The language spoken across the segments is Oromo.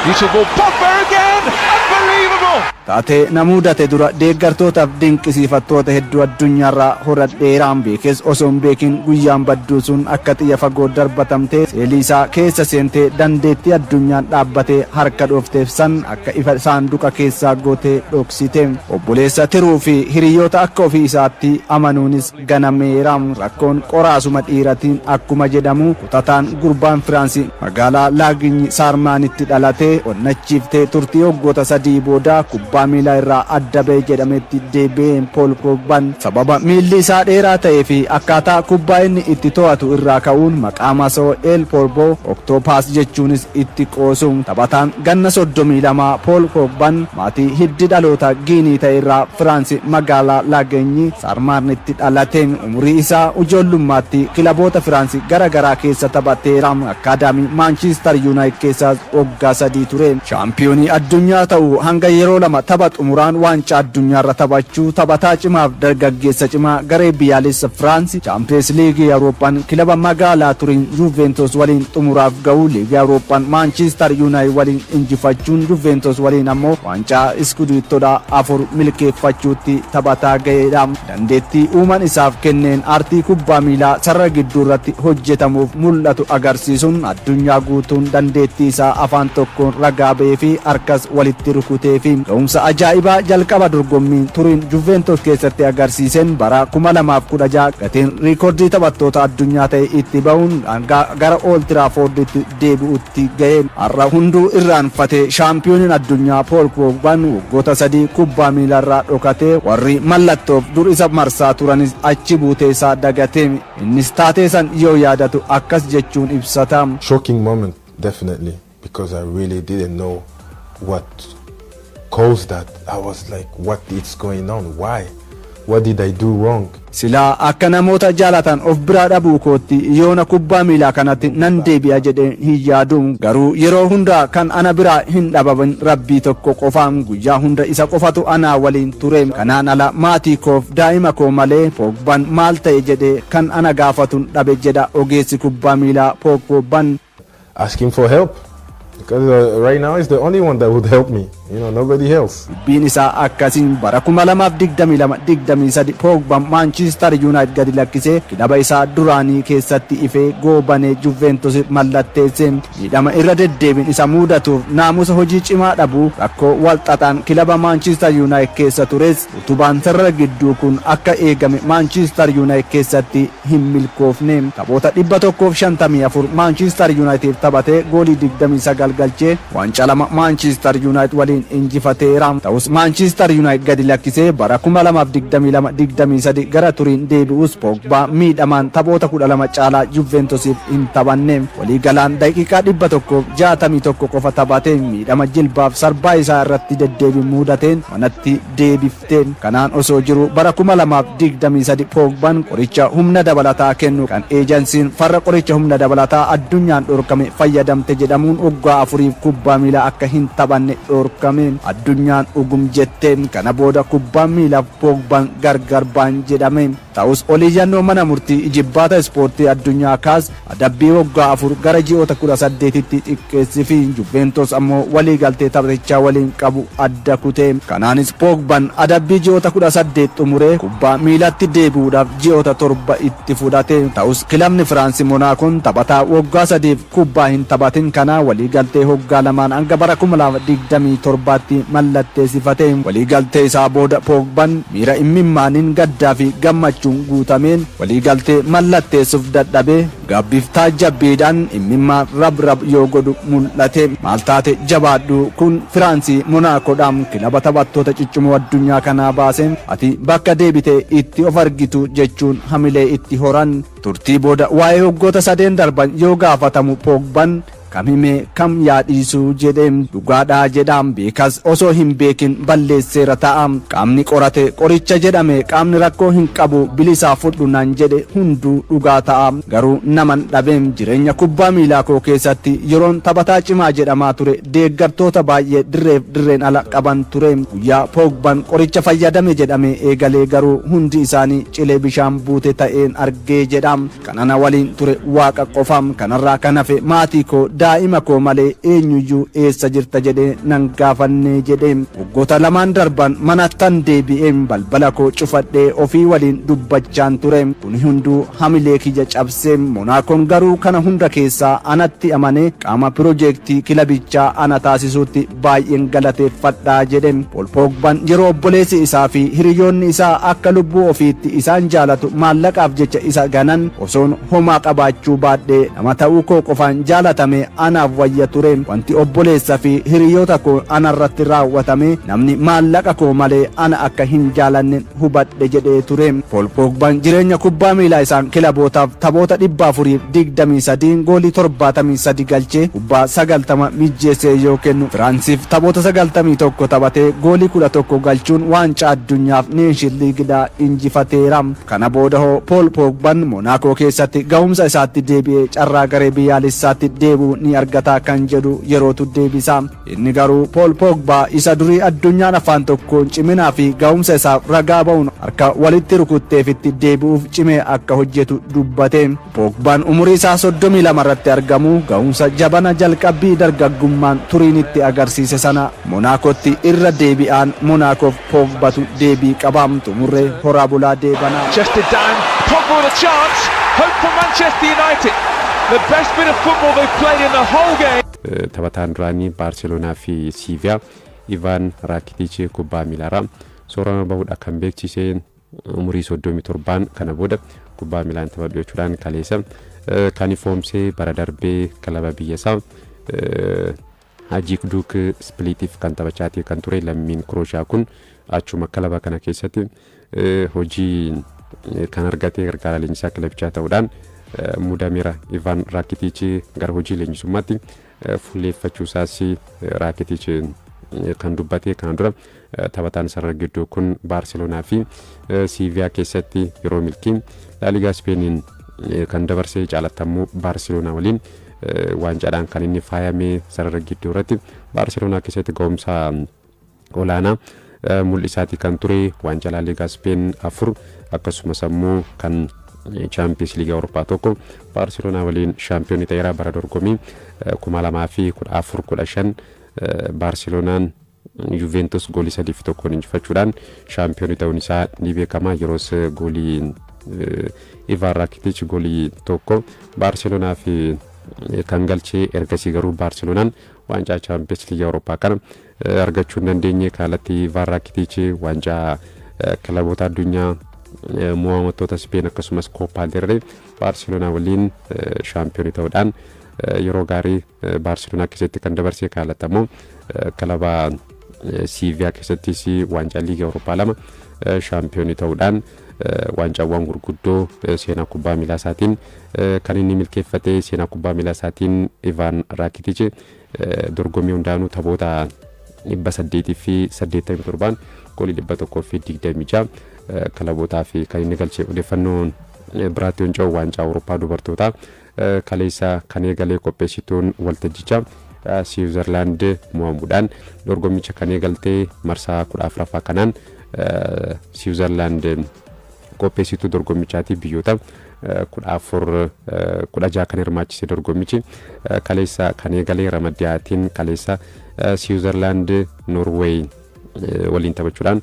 Beautiful Pogba again! Unbelievable! Taatee namuudate dura deeggartootaaf dinqisiifattoota hedduu addunyaarraa horadheeraan beekes osoo hin beekin guyyaan badduu sun akka xiyya fagoo darbatamtee seelii isaa keessa seentee dandeettii addunyaan dhaabbatee harka dhoofteef san akka ifa saanduqa keessaa gootee dhoksite. Obboleessa tiruu fi hiriyoota akka ofii isaatti amanuunis ganameeraam. Rakkoon qoraasuma dhiiratiin akkuma jedhamu kutataan gurbaan Firaansii magaalaa Laaginyi Saarmaanitti dhalatee onnachiiftee turtii waggoota 3 booda kubbaa miilaa irraa adda ba'e jedhametti deebi'een Paul Pogban sababa miilli isaa dheeraa ta'ee fi akkaataa kubbaa inni itti to'atu irraa ka'uun maqaa masoo El Polbo Octopus jechuunis itti qoosuun taphataan ganna 32 Paul Pogban maatii hiddi dhaloota Giinii ta'e irraa Firaansi magaalaa Laagenyi Saarmaanitti dhalateen umurii isaa ijoollummaatti kilaboota Firaansi garagaraa keessa taphateera. Akaadaamii Manchester United keessa waggaa 3 ture. Shaampiyoonii addunyaa ta'uu hanga yeroo lama tapha xumuraan waancaa addunyaarra taphachuu taphataa cimaaf dargaggeessa cimaa garee biyyaalessa Firaansi Champions League Awurooppaan kilaba magaalaa Turiin Juventus waliin xumuraaf ga'uu Liiga Awurooppaan Manchester United waliin injifachuun Juventus waliin ammoo waancaa Scudettoodhaa 4 milkeeffachuutti taphataa ga'eedha. Dandeettii uuman isaaf kenneen aartii kubbaa miilaa sarara gidduu irratti hojjetamuuf mul'atu agarsiisuun addunyaa guutuun dandeettii isaa afaan tokkoon ragaa ba'ee fi harkas walitti rukutee fi ga'umsa ajaa'ibaa jalqaba dorgommii Turiin Juventus keessatti agarsiiseen bara 2016 gatiin riikoordii taphattoota addunyaa ta'e itti ba'uun gara Old Trafforditti deebi'utti ga'e. Har'a hunduu irraanfatee shaampiyooniin addunyaa Paul Pogban waggoota 3 kubbaa miilarraa dhokatee warri mallattoof dur isa marsaa turanis achi buutee isaa dagatee innis taatee san yoo yaadatu akkas jechuun ibsata. Shocking moment, definitely, because I really didn't know what caused that. I was like, what is going on? Why? What did I do wrong? Silaa akka namoota jaalatan of biraa dhabuu kootti yoona kubbaa miilaa kanatti nan deebi'a jedhee hin yaadu. Garuu yeroo hunda kan ana biraa hin dhababan rabbii tokko qofaan guyyaa hunda isa qofatu anaa waliin ture. Kanaan ala maatii koof daa'ima koo malee Pogban maal ta'e jedhee kan ana gaafatun dhabe jedha ogeessi kubbaa miilaa Pogban. Asking for help. Because right now is the only one that would help me. You know, nobody else. Dubbiin isaa akkasiin bara 2022-23 Pogban Manchester United gadi lakkisee kilaba isaa duraanii keessatti ifee goobanee Juventus mallatteessee miidhama irra deddeebiin isa mudatuuf naamusa hojii cimaa dhabuu rakkoo walxaxaan kilaba Manchester United keessa tures utubaan sarara gidduu kun akka eegame Manchester United keessatti hin milkoofne. Taphoota 154 Manchester United taphatee goolii 29 galchee waancaa 2 Manchester United waliin injifateera. Ta'us Manchester United gadi lakkisee bara 2022-23 gara Turiin deebi'us Pogba miidhamaan taphoota 12 caalaa Juventusiif hin taphanne. Waliigalaan daqiiqaa 161 qofa taphatee miidhama jilbaaf sarbaa isaa irratti deddeebiin mudateen manatti deebifteen. Kanaan osoo jiru bara 2023 Pogban qoricha humna dabalataa kennu kan eejansiin farra qoricha humna dabalataa addunyaan dhorkame fayyadamte jedhamuun waggaa 4 kubbaa miilaa akka hin taphanne dhorkame. Addunyaan ugum jetteen kana booda kubbaa miilaa Pogban gargar baan jedhame. Ta'us oliyyannoo mana murtii ijibbaata ispoortii addunyaa kaas adabbii waggaa 4 gara ji'oota 18tti xiqqeessee fi Juventus ammoo walii galtee taphaticha waliin qabu adda kutee. Kanaanis Pogban adabbii ji'oota 18 xumuree kubbaa miilatti deebi'uudhaaf ji'oota 7 itti fudhate. Ta'us kilabni Firaansi Monaakoon taphataa waggaa 3 kubbaa hin taphatin kana walii galtee waggaa 2 hanga bara 2027tti mallatteessifate. Walii galtee isaa booda Pogban miira imimmaaniin gaddaa fi gammachuun guutameen walii galtee mallatteessuuf dadhabee gaabbiftaa jabbiidhaan imimmaan rab yoo godhu mul'ate. Maal taate jabaadhu kun Firaansi Monaakoodhaan kilaba taphattoota ciccimoo addunyaa kanaa baaseen ati bakka deebitee itti of argitu jechuun hamilee itti horan. Turtii booda waa'ee waggoota 3 darban yoo gaafatamu Pogban kamime kam yaadhiisuu jedheem dhugaadhaa jedhaam beekas osoo hin beekin balleesseera ta'am. Qaamni qorate qoricha jedhame qaamni rakkoo hin qabu bilisaa fudhu naan jedhe hunduu dhugaa ta'am. Garuu naman dhabeem jireenya kubbaa miilaa koo keessatti yeroon taphataa cimaa jedhamaa ture deeggartoota baay'ee dirreen ala qaban ture. Guyyaa Pogban qoricha fayyadame jedhame eegalee garuu hundi isaanii cilee bishaan buute ta'een argee jedhaam. Kanana waliin ture waaqa qofam kanarraa kan hafe maatii koo daa'ima koo malee eenyuyyuu eessa jirta jedhee nan gaafannee jedhee waggoota lamaan darban manattan deebi'een balbala koo cufadhee ofii waliin dubbachaan ture. Kun hunduu hamilee kiyya cabsee Monaakoon garuu kana hunda keessaa anatti amanee qaama piroojeektii kilabichaa ana taasisuutti baay'een galateeffadhaa jedhe. Paul Pogbaan yeroo obboleessi isaa fi hiriyoonni isaa akka lubbuu ofiitti isaan jaalatu maallaqaaf jecha isa ganan osoon homaa qabaachuu baadhee nama ta'uu koo qofaan jaalatame anaaf wayya ture. Wanti obboleessa fi hiriyoota koo anarratti raawwatame namni maallaqa koo malee ana akka hin jaalanne hubadhe jedhee ture. Paul Pogbaan jireenya kubbaa miilaa isaan kilabootaaf taphoota 423 goolii 73 galchee kubbaa 90 mijjeessee yoo kennu Firaansiif taphoota 91 taphatee goolii 11 galchuun waancaa addunyaaf neeshin liigidhaa injifateera. Kana booda hoo Paul Pogbaan Monaakoo keessatti ga'umsa isaatti deebi'ee carraa garee biyyaalessaatti deebi'uu ni argata kan jedhu yerootu deebisa. Inni garuu Paul Pogbaa isa durii addunyaan afaan tokkoon ciminaa fi ga'umsa isaaf ragaa ba'uun harka walitti rukutteefitti deebi'uuf cimee akka hojjetu dubbate. Pogbaan umurii isaa 32 irratti argamu ga'umsa jabana jalqabbii dargaggummaan turiinitti agarsiise sana Monaakotti irra deebi'aan Monaakoof Pogbatu deebii qaba. Xumurree horaa bulaa deebanaa. Chested down, Pogba with a chance, hope for Manchester United. The best bit of football they've played in the whole game. Taphataan duraanii Baarseloonaa fi Siiviyaa Ivan Rakitic kubbaa miilaarraa soorama bahuudha kan beeksiseen umurii 37 kana booda kubbaa miilaan taphatu jechuudhaan kaleessa kan ifoomsee bara darbee kilaba biyyasaa Hajduk Duk Splitiif kan taphachaa kan ture lammiin Krooshiyaa kun achuma kilaba kana keessatti hojii kan argate gargaara leenjisaa kilabichaa ta'uudhaan muudameera. Ivan Rakitic gara hojii leenjisummaatti fuulleeffachuu isaas Rakitic kan dubbate kan dura taphataan sarara gidduu kun Baarseloonaa fi Siiviyaa keessatti yeroo milkiin La Liga Spainiin kan dabarsee jaalatamuu Baarseloonaa waliin waancaadhaan kan inni faayamee sarara gidduu irratti Baarseloonaa keessatti ga'umsa olaanaa mul'isaati kan ture waancaa La Liga Spain 4 akkasumas ammoo kan Champions League Awurooppaa tokko Baarseloonaa waliin shaampiyoonii ta'eera. Bara dorgommii 2014-15 Baarseloonaan Juventus goolii 3-1 injifachuudhaan shaampiyoonii ta'uun isaa ni beekama. Yeroos goolii Ivan Rakitic goolii tokko Baarseloonaa fi kan galchee ergasii garuu Baarseloonaan waancaa Champions League Awurooppaa kana argachuu hin dandeenye. Kalatti Ivan Rakitic waancaa kilaboota addunyaa mo'amtoota Spain akkasumas Copa del Rey Baarseloonaa waliin shaampiyoonii ta'uudhaan yeroo gaarii Baarseloonaa keessatti kan dabarsee kalatamu kilaba Siiviyaa keessattis waancaa liiga Awurooppaa 2 shaampiyoonii ta'uudhaan waancawwan gurguddoo seenaa kubbaa miilaa isaatiin kan inni milkeeffate. Seenaa kubbaa miilaa isaatiin Ivan Rakitic dorgommii hundaanuu taphoota 887 goolii 126 kilabootaa fi kan inni galchee. Odeeffannoon biraatti hunca'u waancaa Awurooppaa dubartootaa kaleessa kan eegalee qopheessituun waltajjichaa Switzerland mo'amuudhaan dorgommicha kan eegaltee marsaa 14ffaa kanaan Switzerland qopheessituu dorgommichaati. Biyyoota 16 kan hirmaachise dorgommichi kaleessa kan eegalee ramaddiyaatiin kaleessa Switzerland Norway waliin taphachuudhaan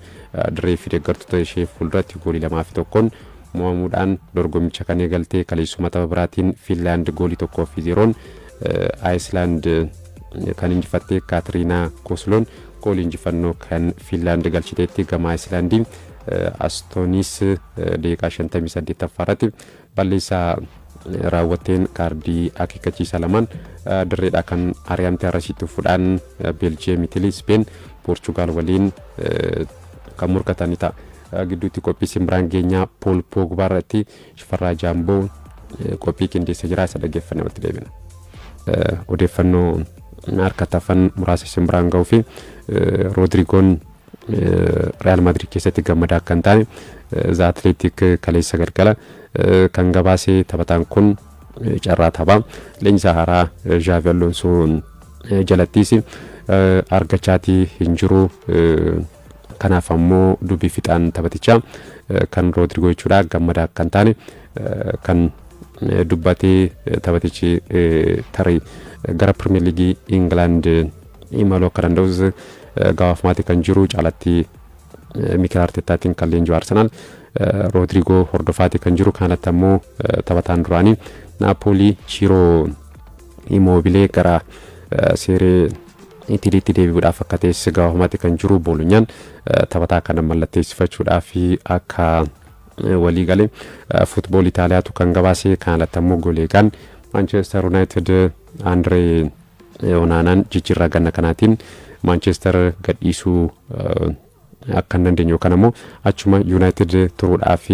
dirree fi deeggartoota ishee fuulduratti goolii 2-1 mo'amuudhaan dorgommicha kan eegaltee kaleessuma tapha biraatiin Finland goolii 1-0 Iceland kan injifatte Katriina Kosloon goolii injifannoo kan Finland galchiteetti. Gama Icelandiin Astonis daqiiqaa 58 balleessaa raawwateen kaardii akeekkachiisaa lamaan dirreedhaa kan ari'amte arrasitti fuudhaan Belgium, Italy, Spain, Portugal waliin kan murkatanii ta'a. Gidduutti qophii simbiraan geenyaa Paul Pogba irratti Shifarraa Jaamboo qophii qindeessee jira. Isa dhaggeeffannee walitti deebina. Odeeffannoo harkatafan muraasa simbiraan ga'uu fi Rodrigoon Real Madrid keessatti gammadaa kan taane The Athletic kaleessa galgala kan gabaasee taphataan kun carraa taphaa leenjisaa haaraa Xavi Alonso jalattis argachaatii hin jiru. Kanaaf ammoo dubbii fixaan taphatichaa kan Rodrigo jechuudha gammadaa kan taane kan dubbatee taphatichi tarii gara Premier League England imaluu akka danda'us gaafamaati kan jiru caalatti Mikel Artetaatiin kan leenjii Arsenal Rodrigo hordofaati kan jiru kanatti ammoo taphataan duraanii Napoli Ciro Immobile gara seeree Italiitti deebi'uudhaaf akka ta'es gaafamaati kan jiru Bolognaan taphataa kana mallatteessifachuudhaaf akka walii galee football Itaaliyaatu kan gabaasee kanatti ammoo goleegaan Manchester United Andre Onanaan jijjiirraa ganna kanaatiin Manchester gadhiisuu akka dandeenyu yookaan ammoo achuma United turuudhaaf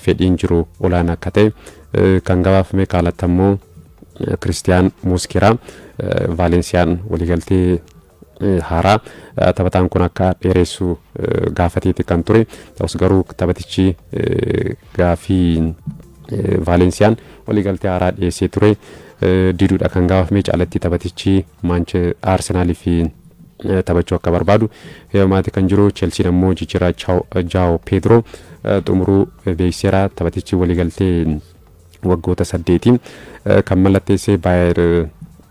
fedhiin jiru olaanaa akka ta'e kan gabaafame kanatti ammoo Christian Mosquera Valenciaan waliigaltee haaraa taphataan kun akka dheeressu gaafateeti kan ture ta'us garuu taphatichi gaafii Valenciaan waliigaltee haaraa dhiyeessee ture diduudha kan gaafame caalatti taphatichi Arsenal fi taphachuu akka barbaadu heermaati kan jiru Chelsea ammoo jijjiirraa Joao Pedro xumuruu beeksiseera taphatichi waliigaltee waggoota 8 kan mallatteessee Bayer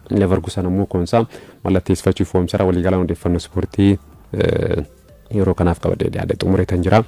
Leverkusen ammoo konsaa mallatteessifachuuf foomsara waliigalaan odeeffannoo ispoortii yeroo kanaaf qabadee xumuree kan jira.